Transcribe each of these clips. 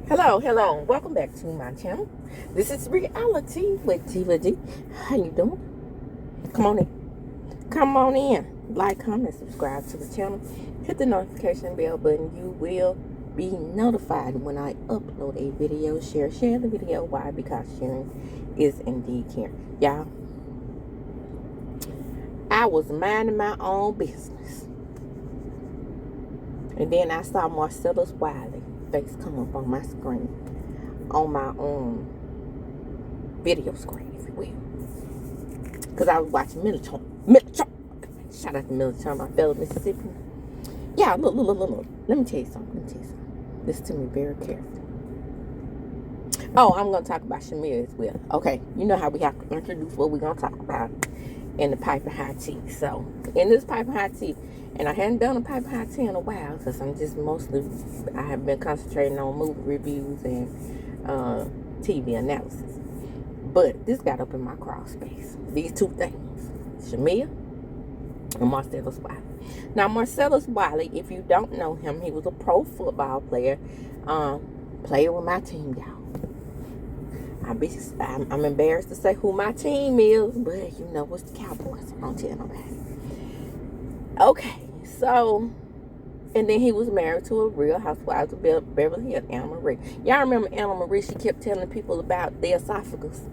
Hello, welcome back to my channel. This is Reality with Diva D. How you doing? Come on in, like, comment, subscribe to the channel, hit the notification bell button. You will be notified when I upload a video. Share the video. Why? Because sharing is indeed caring. Y'all, I was minding my own business, and then I saw Marcellus Wiley face come up on my screen, on my own video screen, if you will, because I was watching Military. Shout out to Military, my fellow Mississippi. Yeah, look. Let me tell you something. Listen to me very carefully. Oh, I'm going to talk about Shamir as well. Okay, you know how we have to introduce what we're going to talk about in the Pipe and High Tea. So, in this Pipe and High Tea, and I hadn't done a Pipe and High Tea in a while, because I have been concentrating on movie reviews and TV analysis. But this got up in my crawl space. These two things, Shamir and Marcellus Wiley. Now, Marcellus Wiley, if you don't know him, he was a pro football player, player with my team, y'all. I'm embarrassed to say who my team is, but you know it's the Cowboys, so don't tell nobody. Okay, so, and then he was married to a Real Housewives of Beverly Hills, Anna Marie. Y'all remember Anna Marie? She kept telling people about the esophagus.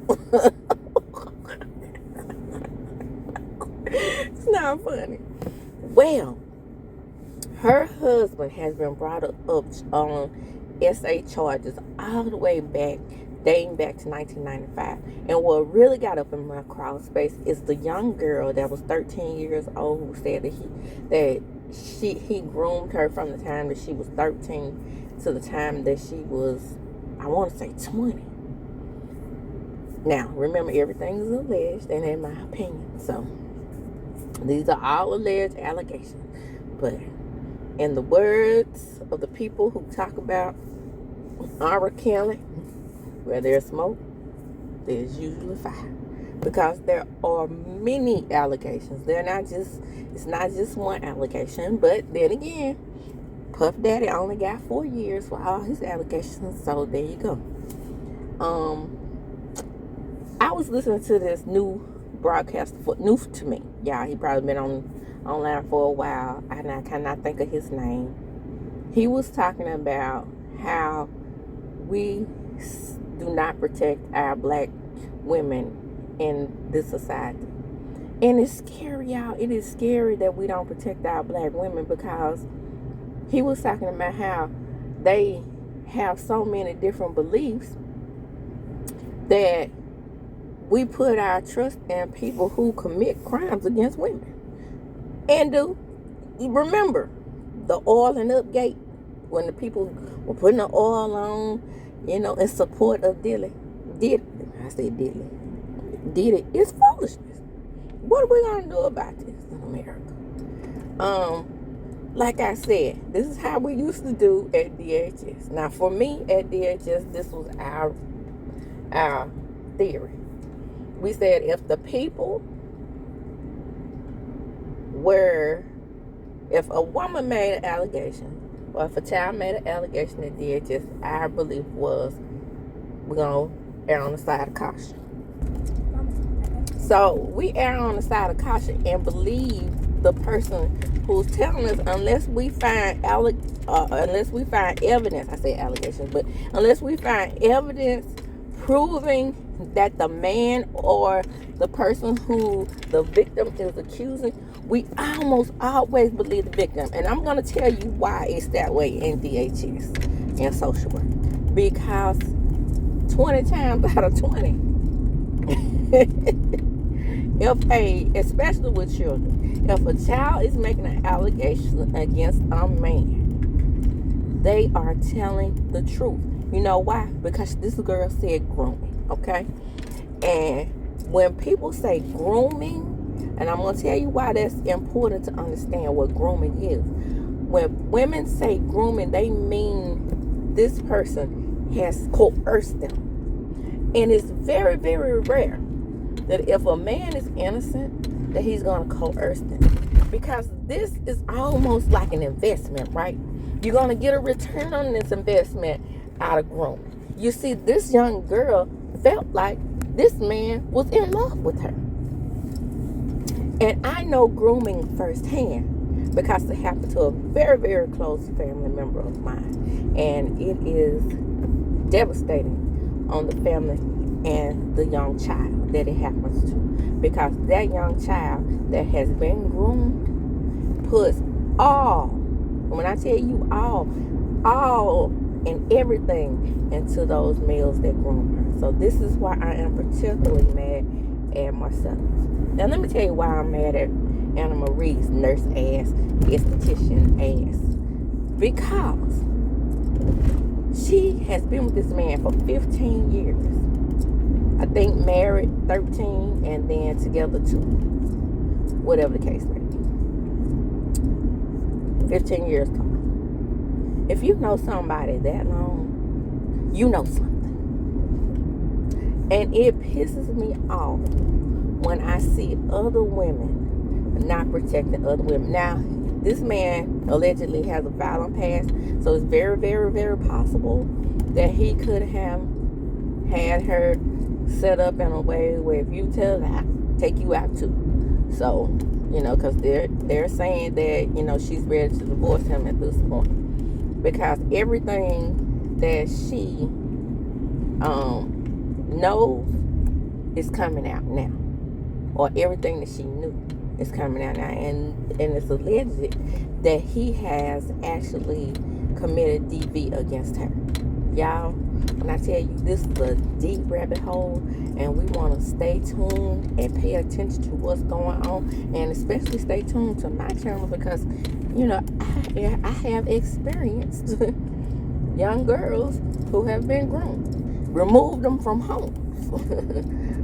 It's not funny. Well, her husband has been brought up on SA charges all the way back, dating back to 1995. And what really got up in my crawl space is the young girl that was 13 years old who said that he groomed her from the time that she was 13 to the time that she was, I want to say, 20. Now, remember, everything is alleged, and in my opinion. So, these are all alleged allegations. But in the words of the people who talk about R. Kelly, where there's smoke, there's usually fire. Because there are many allegations. It's not just one allegation. But then again, Puff Daddy only got 4 years for all his allegations. So there you go. I was listening to this new broadcast, new to me. Yeah, he probably been online for a while, and I cannot think of his name. He was talking about how we do not protect our black women in this society. And it's scary, y'all. It is scary that we don't protect our black women, because he was talking about how they have so many different beliefs that we put our trust in people who commit crimes against women. And remember the oil and upgate, when the people were putting the oil on, in support of Diddy. Diddy. It's foolishness. What are we gonna do about this in America? Like I said, this is how we used to do at DHS. Now, for me at DHS, this was our theory. We said if the people if a woman made an allegation, or if a child made an allegation at DHS, our belief was we're going to err on the side of caution. So we err on the side of caution and believe the person who's telling us, unless we find evidence, I say allegations, but unless we find evidence proving that the man or the person who the victim is accusing, we almost always believe the victim. And I'm going to tell you why it's that way in DHS and social work. Because 20 times out of 20, especially with children, if a child is making an allegation against a man, they are telling the truth. You know why? Because this girl said grooming, okay? And when people say grooming, and I'm going to tell you why that's important to understand what grooming is. When women say grooming, they mean this person has coerced them. And it's very, very rare that if a man is innocent, that he's going to coerce them. Because this is almost like an investment, right? You're going to get a return on this investment out of grooming. You see, this young girl felt like this man was in love with her. And I know grooming firsthand because it happened to a very, very close family member of mine. And it is devastating on the family and the young child that it happens to. Because that young child that has been groomed puts all, when I tell you all and everything into those males that groom her. So this is why I am particularly mad at Marcellus. Now let me tell you why I'm mad at Anna Marie's nurse ass, esthetician ass. Because she has been with this man for 15 years. I think married 13 and then together 2. Whatever the case may be. 15 years total. If you know somebody that long, you know something. And it pisses me off when I see other women not protecting other women. Now, this man allegedly has a violent past, so it's very, very, very possible that he could have had her set up in a way where if you tell her, take you out too. So, because they're saying that, she's ready to divorce him at this point. Because everything that she knows is coming out now. Or everything that she knew is coming out now. And it's alleged that he has actually committed DV against her. Y'all, when I tell you this is a deep rabbit hole, and we want to stay tuned and pay attention to what's going on, and especially stay tuned to my channel because, I have experienced young girls who have been groomed, removed them from homes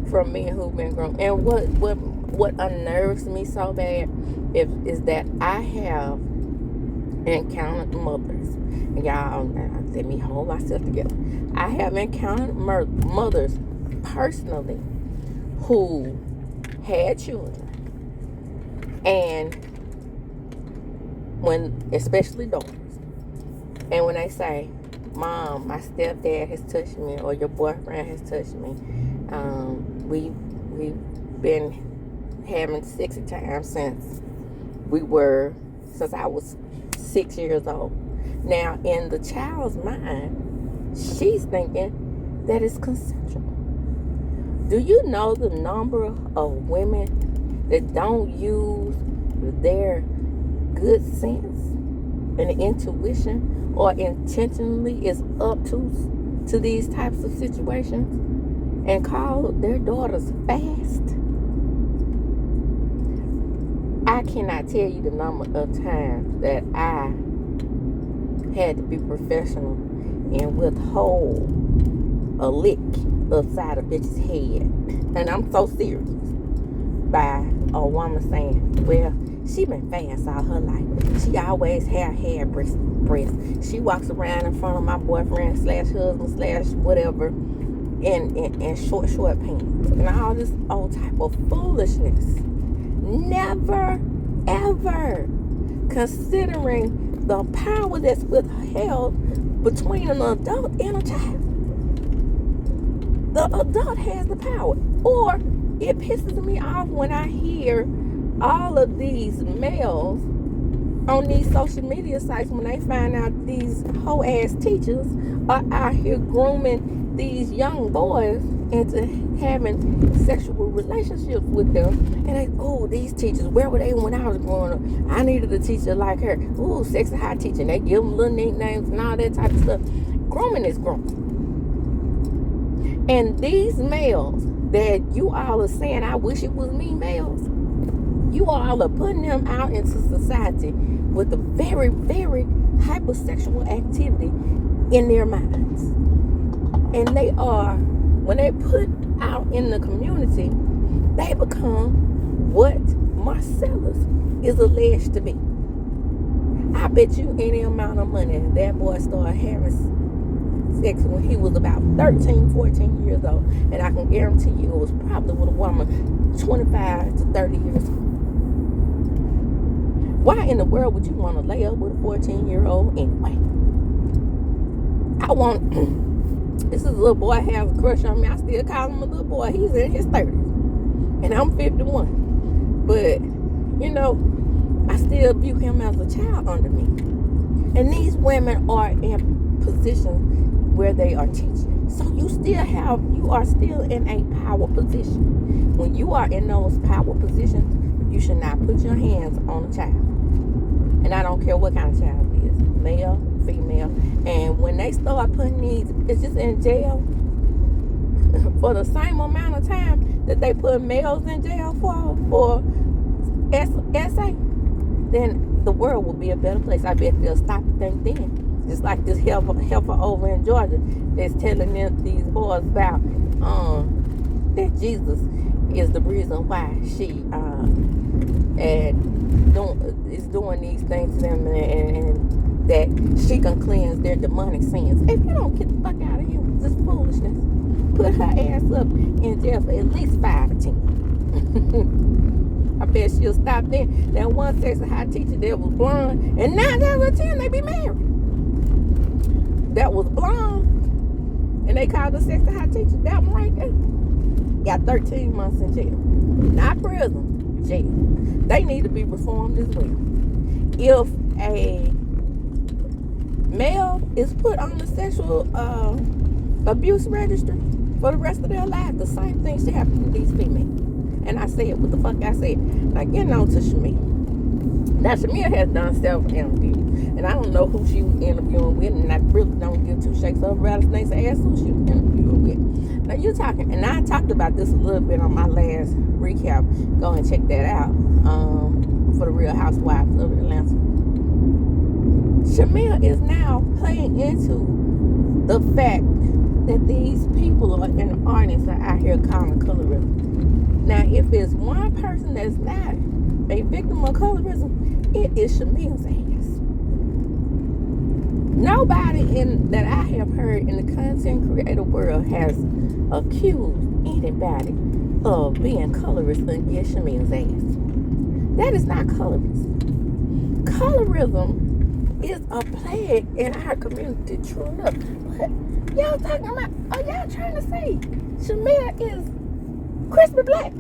from men who've been groomed. And what unnerves me so bad is that I have encountered mothers. And y'all, let me hold myself together. I have encountered mothers personally who had children, and especially daughters, and when they say, "Mom, my stepdad has touched me," or "Your boyfriend has touched me," we've been having sex times since I was 6 years old. Now, in the child's mind, she's thinking that it's consensual. Do you know the number of women that don't use their good sense and intuition or intentionally is up to these types of situations and call their daughters fast? I cannot tell you the number of times that I had to be professional and withhold a lick upside a bitch's head. And I'm so serious. By a woman saying, well, she been fast all her life. She always had hair breast. She walks around in front of my boyfriend / husband / whatever in short pants. And all this old type of foolishness. Never, ever considering the power that's withheld between an adult and a child. The adult has the power. Or it pisses me off when I hear all of these males on these social media sites when they find out these hoe ass teachers are out here grooming these young boys into having sexual relationships with them. And these teachers, where were they when I was growing up? I needed a teacher like her. Ooh, sexy high teacher. And they give them little nicknames and all that type of stuff. Grooming is grooming. And these males that you all are saying, I wish it was me males, you all are putting them out into society with a very, very hypersexual activity in their minds. And they are, when they put out in the community, they become what Marcellus is alleged to be. I bet you any amount of money that boy started having sex when he was about 13, 14 years old. And I can guarantee you it was probably with a woman 25 to 30 years old. Why in the world would you want to lay up with a 14-year-old anyway? I want this is a little boy has a crush on me. I still call him a little boy. He's in his 30s. And I'm 51. But, you know, I still view him as a child under me. And these women are in positions where they are teaching. So you are still in a power position. When you are in those power positions, you should not put your hands on a child. And I don't care what kind of child it is, male, female. And when they start putting these bitches in jail for the same amount of time that they put males in jail for SA, then the world will be a better place. I bet they'll stop the thing then. Just like this heifer over in Georgia that's telling these boys about that Jesus is the reason why she is doing these things to them, and that she can cleanse their demonic sins. If you don't get the fuck out of here with this foolishness, put her ass up in jail for at least 5 or 10. I bet she'll stop there. That one sexy high teacher that was blonde, and 9 out of 10 they be married. That was blonde, and they called the sexy high teacher. That one right there got 13 months in jail. Not prison, jail. They need to be reformed as well. If a male is put on the sexual abuse registry for the rest of their life, the same thing should happen to these females. And I said what the fuck I said. Now getting on to Shamia. Now Shamia has done several interviews, and I don't know who she was interviewing with, and I really don't give 2 shakes of rattlesnakes ass who she was interviewing with. Now you're talking, and I talked about this a little bit on my last recap. Go and check that out for the Real Housewives of Atlanta. Shamia is now playing into the fact that these people and artists are out here calling colorism. Now, if it's one person that's not a victim of colorism, it is Shamia's ass. Nobody that I have heard in the content creator world has accused anybody of being colorist against Shamia's ass. That is not colorism. Colorism is a plague in our community, true enough. What y'all talking about? Are y'all trying to say Shamia is crispy black?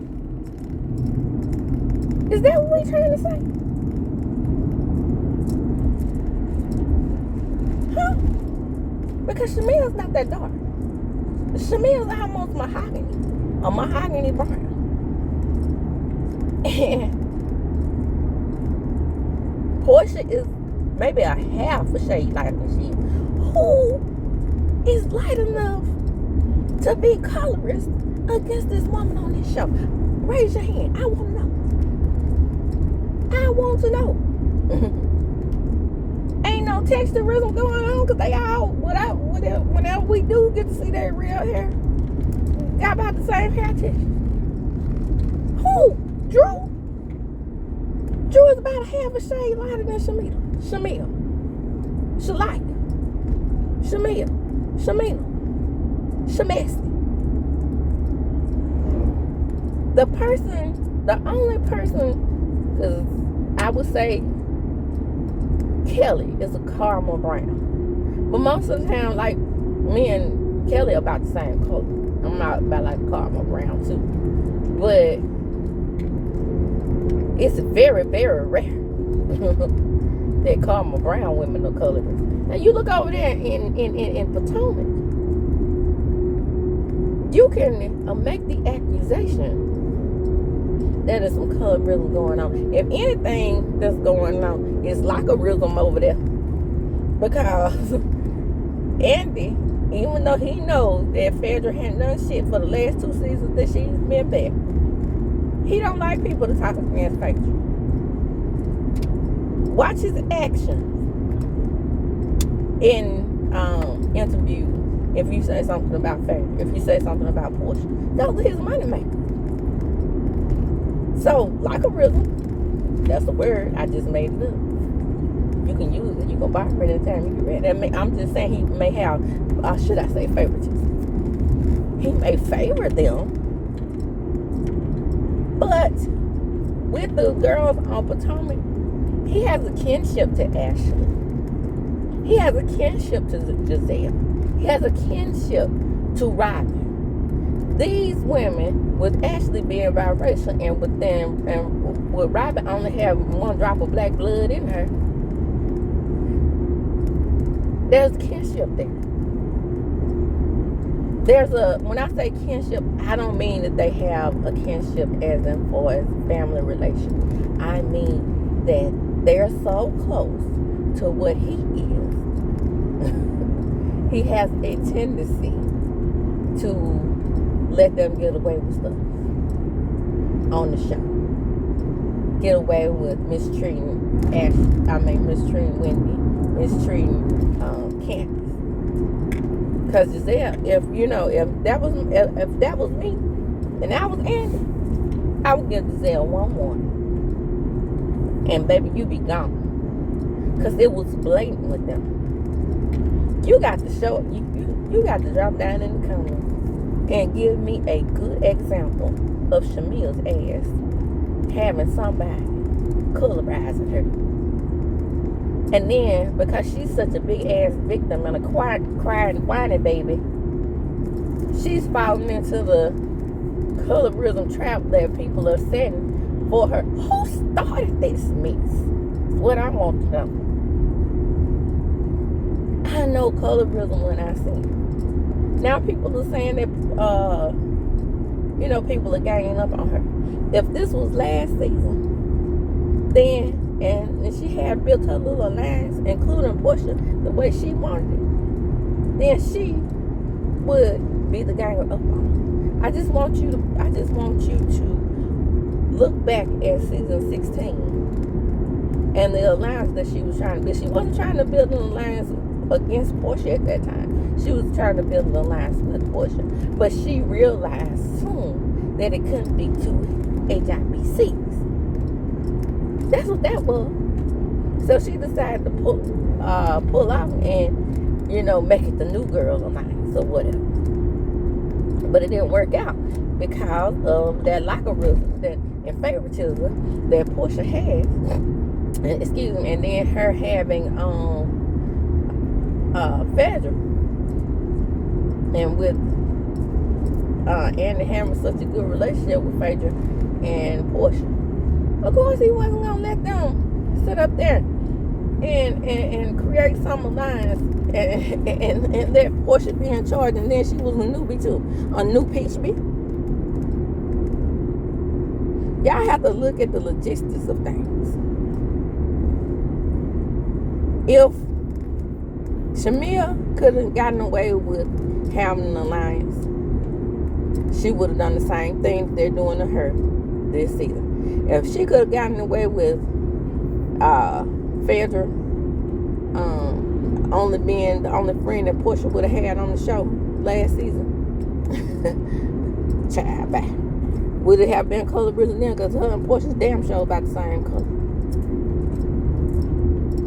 Is that what we trying to say? Huh? Because Shamia's not that dark. Shamia's almost mahogany. A mahogany brown. And Portia is maybe a half a shade lighter than she is. Who is light enough to be colorist against this woman on this show? Raise your hand. I want to know. I want to know. Ain't no texturism going on because they all, whenever we do get to see their real hair, got about the same hair texture. Who? Drew? Drew is about a half a shade lighter than Shamia. Shalika. Shamia. Shamesti. The only person, because I would say Kelly is a caramel brown. But most of the time, like, me and Kelly are about the same color. I'm not about like caramel brown too. But it's very, very rare that caramel brown women are colorless. Now you look over there in Potomac, you can make the accusation that there's some colorism going on. If anything that's going on is lockerism over there. Because Andy, even though he knows that Phaedra hadn't done shit for the last 2 seasons that she's been back, he don't like people to talk against Phaedra. Watch his actions in interviews. If you say something about Phaedra, if you say something about Portia, those are his money makers. So, lockerism, that's a word. I just made it up. You can use it. You can borrow it anytime you get ready. I'm just saying he may have, should I say favoritism? He may favor them. But with the girls on Potomac, he has a kinship to Ashley. He has a kinship to Giselle. He has a kinship to Robin. These women would actually be biracial, and with Robin only have one drop of black blood in her, there's kinship there. When I say kinship, I don't mean that they have a kinship as in far as family relation. I mean that they're so close to what he is. He has a tendency to let them get away with stuff on the show. Get away with mistreating mistreating Wendy, mistreating Candace. Because Giselle, if that was me, and I was Andy, I would give Giselle one warning, and baby, you be gone. Because it was blatant with them. You got to show you got to drop down in the comments and give me a good example of Shamia's ass having somebody colorizing her. And then, because she's such a big ass victim and a crying, whining baby, she's falling into the colorism trap that people are setting for her. Who started this mess? That's what I want to know. I know colorism when I see it. Now people are saying that, people are ganging up on her. If this was last season, then, and she had built her little alliance, including Portia, the way she wanted it, then she would be the ganger up on her. I just want you to look back at season 16 and the alliance that she was trying to build. She wasn't trying to build an alliance against Portia at that time. She was trying to build an alliance with Portia. But she realized soon that it couldn't be two HIBCs. That's what that was. So she decided to pull off and, make it the new girl alliance or whatever. But it didn't work out because of that lockerism and favoritism that Portia has. And then her having Phaedra, and with Andy having such a good relationship with Phaedra and Portia. Of course, he wasn't gonna let them sit up there and create some alliance and let Portia be in charge, and then she was a newbie too, a new peach bee. Y'all have to look at the logistics of things. If Shamia could have gotten away with having an alliance, she would have done the same thing they're doing to her this season. If she could have gotten away with Phaedra only being the only friend that Portia would have had on the show last season, child, bye. Would it have been colorism then? Because her and Portia's damn show about the same color.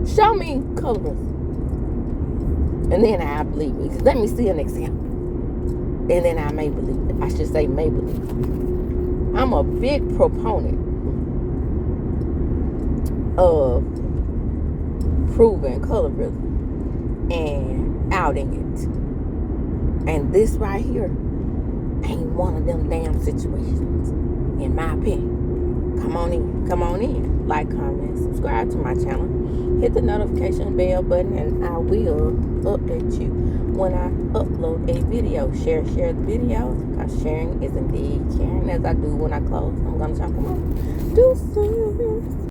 Show me colorism, and then I believe it. Let me see an example, and then I may believe it. I should say may believe it. I'm a big proponent of proving colorism and outing it. And this right here ain't one of them damn situations, in my opinion. Come on in. Like, comment, subscribe to my channel. Hit the notification bell button, and I will update you when I upload a video. Share the video, because sharing is indeed caring. As I do when I close, I'm going to talk about deuces.